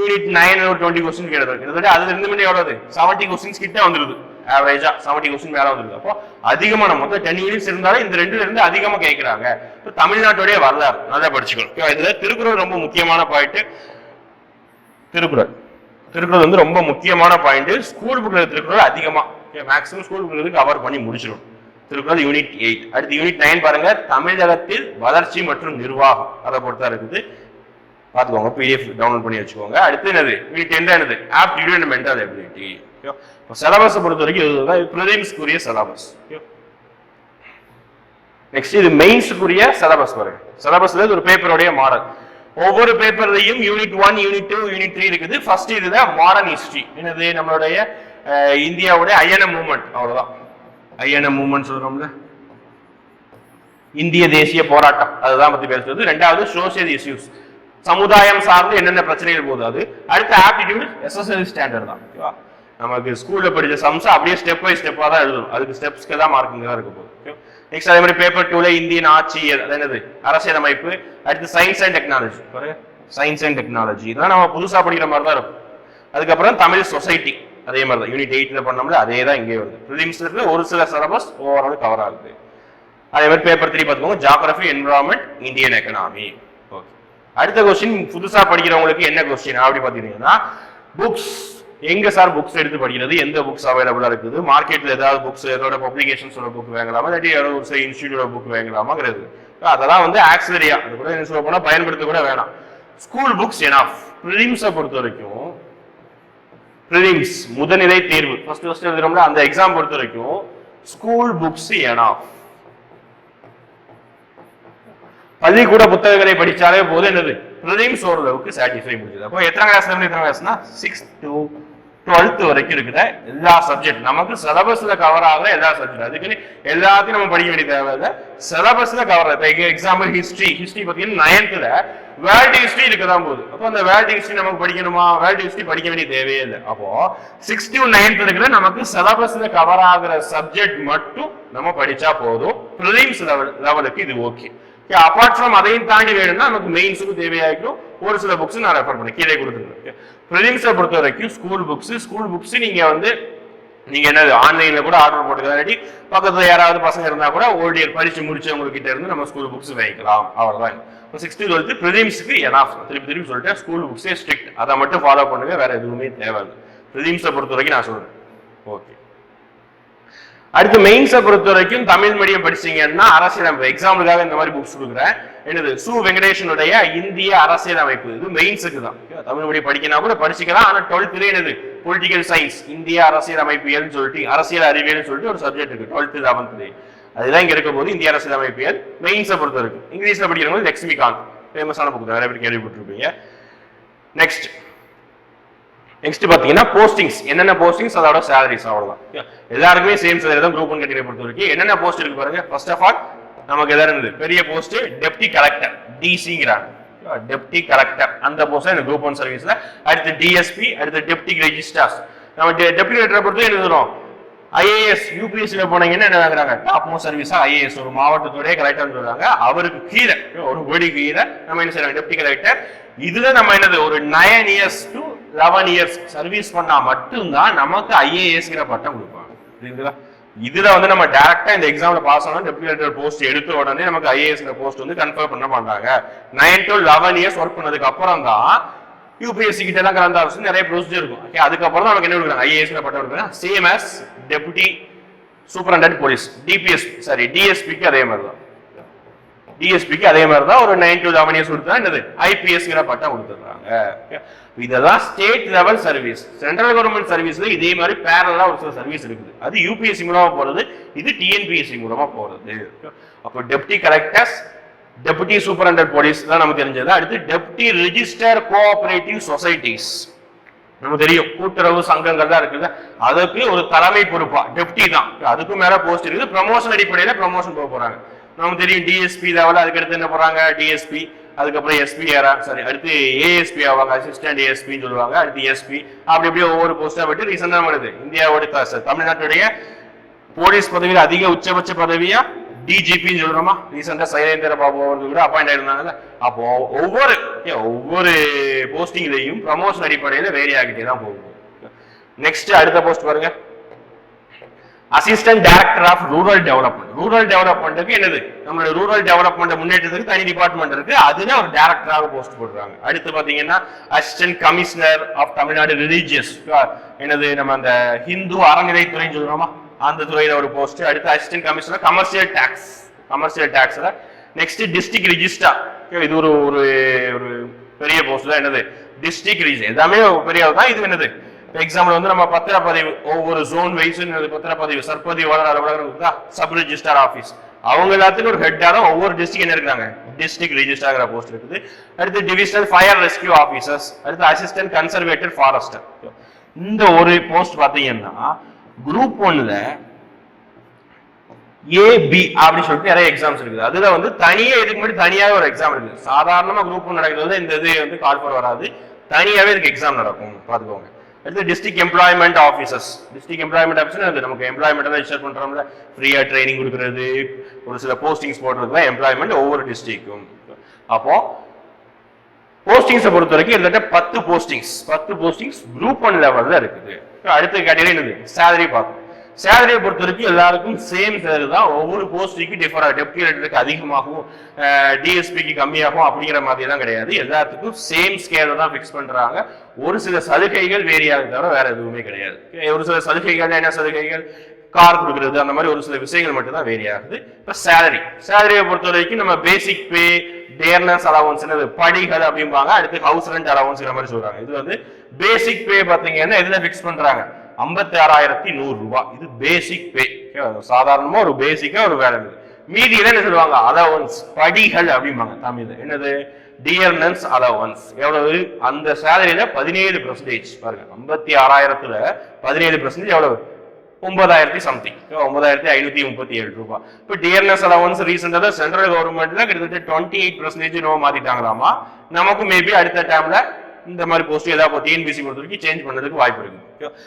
யூனிட் 9 ஒரு 20 கொஸ்டின் கிட்டத்தட்ட அதுல இருந்து எவ்வளவு 70 கொஸ்டின்ஸ் கிட்ட வந்துருது. ஆவரேஜா 70 கொஸ்டின் மேல வந்துருது. அப்போ அதிகமான மொத்தம் 10 யூனிட்ஸ் இருந்தாலும் இந்த 2ல இருந்து அதிகமா கேட்கிறாங்க. தமிழ்நாட்டுடைய வரலாறு நல்லா படிச்சுக்கணும். இதுல திருக்குறள் ரொம்ப முக்கியமான பாயிண்ட். திருக்குறள் வந்து ரொம்ப முக்கியமான பாயிண்ட். ஸ்கூல் புக்ல திருக்குறள் அதிகமா மேக்ஸிமம் ஸ்கூல் புக்ல கவர் பண்ணி முடிச்சிடும். திருக்குறள் யூனிட் 8. அடுத்து யூனிட் 9 பாருங்க, தமிழகத்தில் வளர்ச்சி மற்றும் நிர்வாகம். அதை பொறுத்தா இருக்குது, பாத்துக்கோங்க. PDF டவுன்லோட் பண்ணி வச்சுக்கோங்க. அடுத்து என்னது யூனிட் 10 என்னது aptitude and mental ability. Syllabus பொறுத்த வரைக்கும் இதுதான் ப்ரிலிம்ஸ்க்குரிய சிலபஸ். நெக்ஸ்ட் இது மெயின்ஸ்க்குரிய சிலபஸ் பாருங்க. சிலபஸ்ல ஒரு பேப்பருடைய மாடல். ஒவ்வொரு பேப்பர்லயும் யூனிட் 1, யூனிட் 2, யூனிட் 3 இருக்குது. ஃபர்ஸ்ட் இதுல மாடர்ன் ஹிஸ்டரி. என்னது நம்மளுடைய இந்தியாவுடைய ஐஎன்எ மூவ்மெண்ட். அவ்வளவுதான். ஐஎன்எ மூவ்மெண்ட் சொல்றோம்ல, இந்திய தேசிய போராட்டம், அதுதான் பத்தி பேசுறது. ரெண்டாவது சோசியல் இஷ்யூஸ், சமுதாயம் சார்ந்து என்னென்ன பிரச்சனைகள் போகுது அது. அடுத்து ஆப்டிடியூட், எஸ்எஸ்எல்சி ஸ்டாண்டர்ட் தான். ஓகேவா? நமக்கு ஸ்கூல்ல படிச்ச சம்ஸ் அப்படியே ஸ்டெப் பை ஸ்டெப்பா தான் எழுதணும். அதுக்கு ஸ்டெப்ஸ்க்கு தான் மார்க்கிங் தான் இருக்க போகுது. நெக்ஸ்ட் அதே மாதிரி பேப்பர் 2ல இந்தியன் ஆட்சியல், அது என்னது அரசியலமைப்பு. அடுத்து science and technology. Science and technology இதெல்லாம் நம்ம புதுசா படிக்கிற மாதிரி தான் இருக்கும். அதுக்கப்புறம் தமிழ் சொசைட்டி அதே மாதிரி தான் யூனிட் 8ல பண்ணோம்ல அதே தான் இங்கே வருது. ப்ரிலிம்ஸ்ல ஒரு சில சிலபஸ் ஓவரால் கவர் ஆகுது. அதே மாதிரி பேப்பர் 3 பார்த்துக்கோங்க, geography, environment, Indian economy. Okay, அடுத்த கொஸ்டின் புதுசா படிக்கிறவங்களுக்கு என்ன கொஸ்டின் அப்படி பாத்தீங்கன்னா, புக்ஸ் எங்க சார் புக்ஸ் எடுத்து படிக்கிறது, எந்த புக்ஸ் அவைலபிளா இருக்குது, மார்க்கெட்ல ஏதாவது புக்ஸ் ஏதோட பப்ளிகேஷன்ஸோட புக் வாங்கலாமா, இல்லாட்டி ஒரு இன்ஸ்டிடியூட் புக் வாங்கலாமாங்கிறது. அதெல்லாம் வந்து ஆக்சிலரியா, அது கூட என்ன சொல்ல போனா பயன்படுத்த கூட வேணாம். School books enough. ப்ரிலிம்ஸை பொறுத்த வரைக்கும் ப்ரிலிம்ஸ் முதல்நிலை தேர்வு ஃபர்ஸ்ட் எழுதுறோம்ல, அந்த எக்ஸாம் பொறுத்த வரைக்கும் ஸ்கூல் புக்ஸ் எனாஃப். பள்ளிக்கூட புத்தகங்களை படிச்சாலே போது என்னது ப்ரிலிம்ஸ் ஓரளவுக்கு சாட்டிஸ்ஃபை முடிஞ்சது. அப்போ எத்தனை கிளாஸ்ல இருந்து எத்தனை கிளாஸ்னா 6th to 12th வரைக்கும் இருக்கிற எல்லா சப்ஜெக்ட் நமக்கு சிலபஸ்ல கவர் ஆகிற எல்லா சப்ஜெக்ட். அதுக்குன்னு எல்லாத்தையும் நம்ம படிக்க வேண்டிய தேவையில்லை. சிலபஸ்ல கவர் ஆகுது. எக்ஸாம்பிள் ஹிஸ்டரி பார்த்தீங்கன்னா 9th வேர்ல்டு ஹிஸ்டரி இருக்கதான் போகுது. அப்போ அந்த வேர்ல்டு ஹிஸ்டரி நமக்கு படிக்கணுமா? வேர்ல்டு ஹிஸ்டரி படிக்க வேண்டிய தேவையே இல்லை. அப்போ 6th to 9th இருக்கிற நமக்கு சிலபஸ்ல கவர் ஆகிற சப்ஜெக்ட் மட்டும் நம்ம படிச்சா போதும். ப்ரிலிம்ஸ் லெவலுக்கு இது ஓகே. அப்பார்ட் ஃப்ரம் அதையும் தாண்டி வேணும்னா நமக்கு மெயின்ஸுக்கு தேவையாயிருக்கும் ஒரு சில புக்ஸ் நான் ரெஃபர் பண்ணேன், கீழே கொடுத்துருக்கேன். ப்ரிலிம்ஸை பொறுத்த வரைக்கும் ஸ்கூல் புக்ஸ் நீங்க வந்து நீங்க என்னது ஆன்லைன்ல கூட ஆர்டர் போட்டுக்கலாம். இல்லாட்டி பக்கத்துல யாராவது பசங்க இருந்தா கூட ஓல்டியர் பரிச்சு முடிச்சவங்க கிட்ட இருந்து நம்ம ஸ்கூல் புக்ஸ் வாங்கிக்கலாம். அவ்வளவுதான். 6th to 12th ப்ரிலிம்ஸ்க்கு enough. திருப்பி சொல்லிட்டேன், ஸ்கூல் புக்ஸே ஸ்ட்ரிக்ட். அதை மட்டும் ஃபாலோ பண்ணுங்க, வேற எதுவுமே தேவையில்லை. ப்ரிலிம்ஸை பொறுத்த வரைக்கும் நான் சொல்றேன். ஓகே. அடுத்து மெயின்ஸை பொறுத்த வரைக்கும் தமிழ் மீடியம் படிச்சீங்கன்னா அரசியலமைப்பு எக்ஸாம்பிளுக்காக இந்த மாதிரி புக்ஸ் கொடுக்குறேன். என்னது சு வெங்கடேஷனுடைய இந்திய அரசியலமைப்பு. இது மெயின்ஸுக்கு தான். தமிழ் மீடியம் படிக்கணும் கூட படிச்சுக்கலாம். ஆனா 12th என்னது பொலிட்டிக்கல் சயின்ஸ் இந்திய அரசியலமைப்பியல் சொல்லிட்டு அரசியல் அறிவியல் சொல்லிட்டு ஒரு சப்ஜெக்ட் இருக்கு 12th 11th. அதுதான் இங்க இருக்கும் போது இந்திய அரசியலமைப்பியல் மெயின்ஸை பொறுத்த வரைக்கும். இங்கிலீஷ்ல படிக்கிறவங்க லக்ஷ்மிகாந்த் ஃபேமஸான புக் தான், நிறைய பேர் கேள்விப்பட்டிருப்பீங்க. நெக்ஸ்ட் பாத்தீங்கன்னா போஸ்டிங்ஸ். என்னென்ன போஸ்டிங்ஸ் அதோட சேலரிஸ் அவ்வளவுதான். எல்லாருக்குமே சேம் சேலரி தான் குரூப் 1 கேட்டகரி பொறுத்த வரைக்கும். என்னென்ன போஸ்ட் இருக்கு பாருங்க. ஃபர்ஸ்ட் ஆஃப் ஆல் நமக்கு எதாவது இருந்தது பெரிய போஸ்ட் டெப்டி கலெக்டர் டிசிங்கிறாங்க. டெப்டி கலெக்டர் அந்த போஸ்ட் இந்த குரூப் 1 சர்வீஸ்ல. அடுத்து டிஎஸ்பி, அடுத்து டெப்டி ரெஜிஸ்ட்ரார்ஸ். நம்ம டெப்டி கலெக்டரை பொறுத்து எழுதுறோம். ஐஏஎஸ் யூபிஎஸ்சில போனீங்கன்னா என்ன வாங்குறாங்க? டாப் மோஸ்ட் சர்வீஸா ஐஏஎஸ் ஒரு மாவட்டத்துடைய கலெக்டர்னு சொல்றாங்க. அவருக்கு கீழே ஒரு கோடி கீழே நம்ம என்ன செய்யறாங்க? Deputy collector. இதுல நம்ம என்னது ஒரு 9 years to 11 years சர்வீஸ் பண்ணா மட்டும்தான் நமக்கு ஐஏஎஸ்ங்கிற பட்டம் கொடுப்பாங்க. புரியுதுங்களா? இதுல வந்து நம்ம டைரக்டா இந்த எக்ஸாம்ல பாஸ் ஆனா டெப்டி கலெக்டர் போஸ்ட் எடுத்த உடனே நமக்கு ஐஏஎஸ்ங்கிற போஸ்ட் வந்து கன்ஃபர்ம் பண்ண மாட்டாங்க. 9 to 11 years ஒர்க் பண்ணதுக்கு அப்புறம் தான் யூபிஎஸ்சி கிட்ட எல்லாம் கலந்து ஆலோசனை நிறைய ப்ரொசீஜர் இருக்கும். அதுக்கப்புறம் தான் நமக்கு என்ன கொடுக்குறாங்க? ஐஏஎஸ் பட்டம் கொடுக்குறாங்க. Same as deputy superintendent police டிஎஸ்பிக்கு அதே மாதிரி தான். டிஎஸ்பிக்கு அதே மாதிரி தான் ஒரு 9 to 11 years கொடுத்தா என்னது ஐபிஎஸ்ங்கிற பட்டம் கொடுத்துறாங்க. இதெல்லாம் state level service. Central government சர்வீஸ்ல இதே மாதிரி பேரலா ஒரு சில சர்வீஸ் இருக்குது. அது யூபிஎஸ்சி மூலமா போறது, இது டிஎன்பிஎஸ்சி மூலமா போறது. அப்போ deputy collectors, deputy superintendent police தான் நமக்கு தெரிஞ்சது. அடுத்து டெப்டி ரெஜிஸ்டர் கோஆபரேட்டிவ் சொசைட்டிஸ். நமக்கு தெரியும் கூட்டுறவு சங்கங்கள் தான் இருக்குது. அதுக்கு ஒரு தலைமை பொறுப்பா டெப்டி தான். அதுக்கு மேல போஸ்ட் இருக்குது. ப்ரமோஷன் அடிப்படையில ப்ரமோஷன் போக போறாங்க. நமக்கு தெரியும் டிஎஸ்பி லெவல். அதுக்கு அடுத்து என்ன போறாங்க? டிஎஸ்பி, அதுக்கப்புறம் எஸ்பி அடுத்து ஏஎஸ்பி ஆவாங்க, அசிஸ்டன்ட் ஏஎஸ்பின்னு சொல்லுவாங்க. அடுத்து எஸ்பி, அப்படி அப்படியே ஒவ்வொரு போஸ்டா விட்டு ரீசெண்டா வருது இந்தியாவோட தமிழ்நாட்டுடைய போலீஸ் பதவியில் அதிக உச்சபட்ச பதவியா டிஜிபின்னு சொல்றோமா. ரீசெண்டா சைலேந்திர பாபு அவர்கள் கூட அப்பாயிண்ட் ஆயிருந்தாங்கல்ல. அப்போ ஒவ்வொரு போஸ்டிங்லையும் ப்ரமோஷன் அடிப்படையில வேரி ஆகிட்டே தான் போகுது. நெக்ஸ்ட் அடுத்த போஸ்ட் பாருங்க. Assistant director of rural development. Rural டெவலப்மெண்ட்டுக்கு என்னது நம்மளோட ரூரல் டெவலப்மெண்ட் முன்னேற்றத்துக்கு தனி டிபார்ட்மெண்ட் இருக்கு. அதுல ஒரு டைரக்டராக போஸ்ட் போடுறாங்க. அடுத்து பாத்தீங்கன்னா assistant commissioner of Tamil Nadu religious. என்னது நம்ம அந்த ஹிந்து அறநிலைத்துறைன்னு சொல்றோமா, அந்த துறையில ஒரு போஸ்ட். அடுத்து அசிஸ்டன்ட் கமிஷனர் கமர்ஷியல் டாக்ஸ்ல. Next district registrar. இது ஒரு ஒரு பெரிய போஸ்ட் தான். என்னது டிஸ்ட்ரிக்ட் ரிஜிஸ்டர் எல்லாமே பெரிய தான். இது என்னது எக்ஸாம்பிள் வந்து நம்ம பத்திரப்பதிவு ஒவ்வொரு ஜோன் வைஸ் பத்திரப்பதிவு சர்பதிவாளர் அலுவலகம் சப் ரிஜிஸ்டர் ஆபீஸ். அவங்க எல்லாத்துக்கும் ஒரு ஹெட்டா தான் ஒவ்வொரு டிஸ்ட்ரிக்ட் என்ன இருக்காங்க? டிஸ்ட்ரிக்ட் ரிஜிஸ்டர் போஸ்ட் இருக்குது. அடுத்து டிவிஷனல் ஃபயர் ரெஸ்கியூ ஆபீசர்ஸ். அடுத்து அசிஸ்டன்ட் கன்சர்வேட்டர் ஃபாரஸ்டர். இந்த ஒரு போஸ்ட் பாத்தீங்கன்னா குரூப் 1ல ஏபி அப்படின்னு சொல்லிட்டு நிறைய எக்ஸாம்ஸ் இருக்குது. அதுல வந்து தனியா இதுக்கு முன்னாடி தனியாவே ஒரு எக்ஸாம் இருக்குது. சாதாரணமா குரூப் 1 நடக்கிறது இந்த இது வந்து கால் ஃபார் வராது. தனியாவே இதுக்கு எக்ஸாம் நடக்கும், பாத்துக்கோங்க. அடுத்து district employment officers. District employment officer நமக்கு எம்ப்ளாய்மெண்ட் ரெஜிஸ்டர் பண்றோம்ல, ஃப்ரீயா ட்ரைனிங் கொடுக்கறது, ஒரு சில போஸ்டிங்ஸ் போடுறது தான் எம்ப்ளாய்மெண்ட் ஒவ்வொரு டிஸ்ட்ரிக்டும். அப்போ போஸ்டிங்ஸை பொறுத்த வரைக்கும் கிட்டத்தட்ட 10 போஸ்டிங்ஸ் குரூப் 1 லெவல்ல இருக்குது. அடுத்த கேட்டகரி என்னது? சேலரி பார்ப்போம். சேலரியை பொறுத்த வரைக்கும் எல்லாருக்கும் சேம் சேலரி தான். ஒவ்வொரு போஸ்டிங்கும் டிஃபர். டெப்டி கலெக்டருக்கு அதிகமாகவும் டிஎஸ்பிக்கு கம்மியாகும் அப்படிங்கிற மாதிரி தான் கிடையாது. எல்லாத்துக்கும் சேம் ஸ்கேல தான் ஃபிக்ஸ் பண்றாங்க. ஒரு சில சலுகைகள் வேரி ஆகுது தவிர வேற எதுவுமே கிடையாது. ஒரு சில சலுகைகள் என்ன சலுகைகள்? கார் கொடுக்கறது, அந்த மாதிரி ஒரு சில விஷயங்கள் மட்டும் தான் வேரி ஆகுது. இப்ப சேலரியை பொறுத்த வரைக்கும் நம்ம பேசிக் பே, டேர்னஸ் அலவன்ஸ், படிகள் அப்படிம்பாங்க. அடுத்து ஹவுஸ் ரெண்ட் அலவன்ஸ் மாதிரி சொல்றாங்க. இது வந்து பேசிக் பே பாத்தீங்கன்னா இதுல பிக்ஸ் பண்றாங்க 56,100 ரூபாய். இது பேசிக் பே. சாதாரணமா ஒரு பேசிக்கா ஒரு வேலை. மீதி என்ன சொல்லுவாங்க? அலவன்ஸ், படிகள் அப்படிம்பாங்க தமிழ். என்னது டியர்னன்ஸ் அலவன்ஸ் எவ்வளவு? அந்த சேலரியில 17% பாருங்க, 56,000த்துல 17% எவ்வளவு? 9,000 சம்திங், 9,537 ரூபாய். இப்போ டியர்னஸ் அலவன்ஸ் ரீசெண்டாக சென்ட்ரல் கவர்மெண்ட்ல கிட்டத்தட்ட 28% நோ மாத்திட்டாங்களாமா. நமக்கு மேபி அடுத்த டைம்ல இந்த மாதிரி போஸ்ட் ஏதாவது டிஎன்பிசி பொறுத்த வரைக்கும் சேஞ்ச் பண்ணதுக்கு வாய்ப்பு இருக்கு.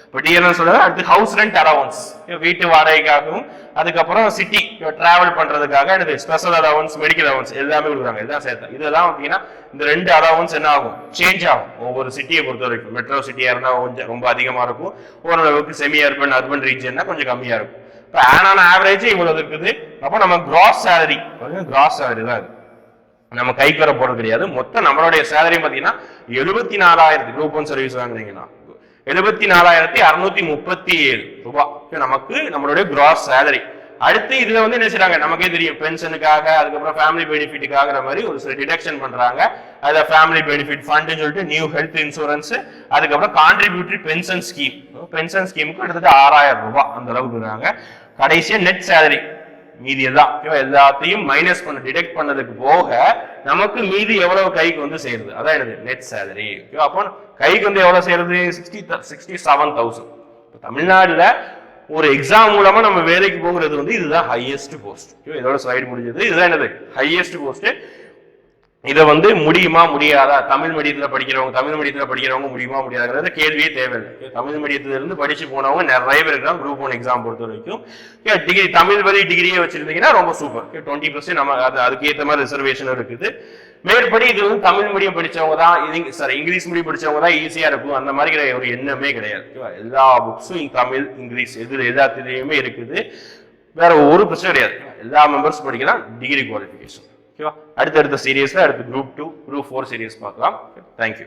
இப்போ டிஎன்எஸ் சொல்றது அடுத்து ஹவுஸ் ரெண்ட் அலவன்ஸ், வீட்டு வாடகைக்காகவும் அதுக்கப்புறம் சிட்டி டிராவல் பண்றதுக்காக எனக்கு ஸ்பெஷல் அலவன்ஸ், மெடிக்கல் அலவன்ஸ் எல்லாமே கொடுக்குறாங்க. இதெல்லாம் சேர்த்தா இதெல்லாம் பார்த்தீங்கன்னா இந்த 2 அலவன்ஸ் என்ன ஆகும்? சேஞ்ச் ஆகும் ஒவ்வொரு சிட்டியை பொறுத்த வரைக்கும். மெட்ரோ சிட்டியா இருந்தா கொஞ்சம் ரொம்ப அதிகமா இருக்கும், ஓரளவுக்கு செமி அர்பன் அர்பன் ரீஜன்னா கொஞ்சம் கம்மியா இருக்கும். இப்போ ஆனான ஆவரேஜ் இவ்வளவு இருக்குது. அப்போ நம்ம கிராஸ் சேலரி தான் இது, நம்ம கைக்கு வர போறது கிடையாது. மொத்தம் நம்மளுடைய சேலரி பாத்தீங்கன்னா 74,000 குரூப் 1 சர்வீஸ் வாங்குறீங்கன்னா 74,637 ரூபாய் நமக்கு நம்மளுடைய கிராஸ் சேலரி. அடுத்து இதுல வந்து என்ன செய்றாங்க? நமக்கே தெரியும், பென்ஷனுக்காக அதுக்கப்புறம் ஃபேமிலி பெனிஃபிட்டுக்காகிற மாதிரி ஒரு சில டிடக்ஷன் பண்றாங்க. அதுல ஃபேமிலி பெனிஃபிட் ஃபண்ட்னு சொல்லிட்டு நியூ ஹெல்த் இன்சூரன்ஸ், அதுக்கப்புறம் கான்ட்ரிபியூட்டரி பென்ஷன் ஸ்கீம், பென்ஷன் ஸ்கீமுக்கு கிட்டத்தட்ட 6,000 ரூபாய் அந்த அளவுக்கு இருக்காங்க. கடைசியா நெட் சேலரி மீதி எல்லாம் எல்லாத்தையும் மைனஸ் பண்ண டிடெக்ட் பண்ணதுக்கு போக நமக்கு மீதி எவ்வளவு கைக்கு வந்து சேருது, அதான் என்னது நெட் சேலரி. அப்போ கைக்கு வந்து எவ்வளவு சேருது? 67,000. தமிழ்நாடுல ஒரு எக்ஸாம் மூலமா நம்ம வேலைக்கு போகிறது வந்து இதுதான் ஹையஸ்ட் போஸ்ட். இதோட ஸ்லைடு முடிஞ்சது. இதுதான் என்னது ஹையஸ்ட் போஸ்ட். இதை வந்து முடியுமா முடியாதா? தமிழ் மீடியத்துல படிக்கிறவங்க முடியுமா முடியாதுங்கிறது கேள்வியே தேவையில்லை. தமிழ் மீடியத்துல இருந்து படிச்சு போனவங்க நிறைய பேர் இருக்காங்க குரூப் 1 எக்ஸாம் பொறுத்த வரைக்கும். டிகிரி தமிழ் வழி டிகிரியே வச்சிருந்தீங்கன்னா ரொம்ப சூப்பர். 20% நம்ம அதுக்கு ஏற்ற மாதிரி ரிசர்வேஷன் இருக்குது. மேற்படி இது வந்து தமிழ் மீடியம் படிச்சவங்க தான், இங்கிலீஷ் மீடியம் படிச்சவங்க தான் ஈஸியா இருக்கும் அந்த மாதிரி ஒரு எண்ணமே கிடையாது. எல்லா புக்ஸும் தமிழ் இங்கிலீஷ் எல்லாத்துலயுமே இருக்குது. வேற ஒரு பிரச்சனை கிடையாது. எல்லா மெம்பர்ஸ் படிக்கலாம், டிகிரி குவாலிஃபிகேஷன். அடுத்த சீரியஸ்ல அடுத்து குரூப் 2 குரூப் 4 சீரியஸ் பார்க்கலாம். தேங்க்யூ.